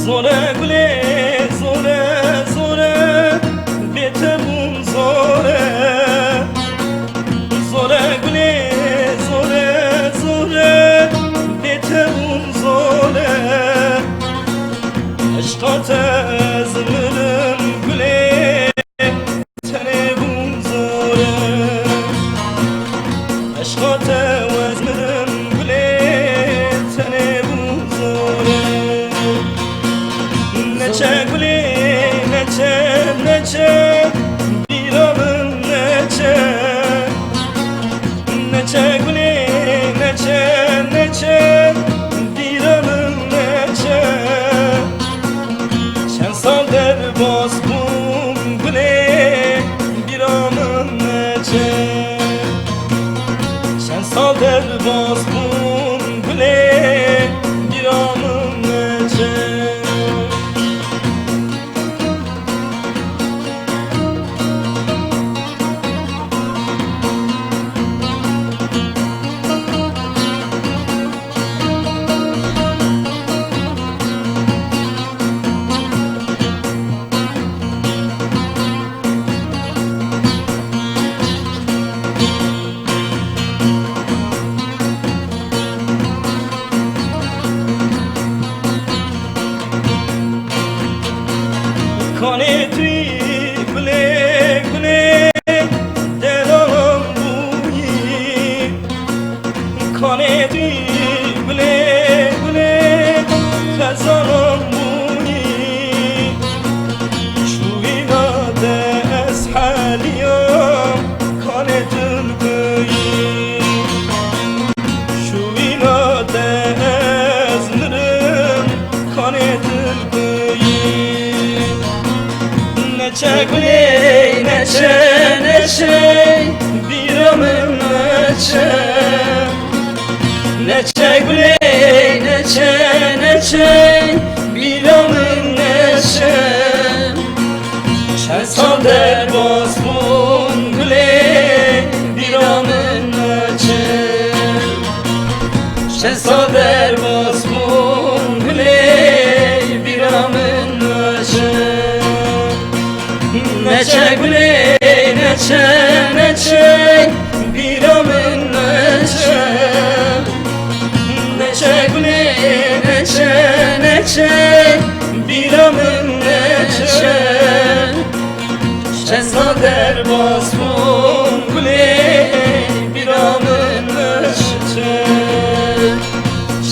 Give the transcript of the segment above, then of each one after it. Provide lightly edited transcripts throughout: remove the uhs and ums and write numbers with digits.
زوره گله زوره زوره بیتمون زوره زوره گله زوره زوره بیتمون زوره عشقات زمرم گله تنبون زوره عشقات وزمرم گله تنبون زوره نچه گلی نچه نچه بیرامن نچه نچه گلی نچه نچه بیرامن نچه چند سال در باز بوم گلی بیرامن نچه چند سال در باز بوم گلی بیرامن نچه کنه توی گله گله دلم بویی کنه توی گله گله خزانم بویی شوی ناده از حالیم کنه دل بویی شوی ناده از نرم کنه دل بویی نچه گلی نچه نچه بیرامن نچه نچه گلی نچه نچه بیرامن نچه چند سال در باز بون گلی بیرامن نچه چند سال در باز بون گلی بیرامن نچه نچه گلی نچه نچه بیرامن نچه نچه گلی نچه نچه بیرامن نچه چند سال در باز بون گلی بیرامن نچه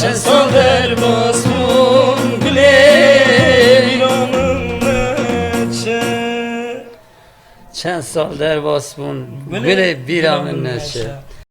چند سال در باز بون گلی چند سال در واسمون گل بیرامن نشه.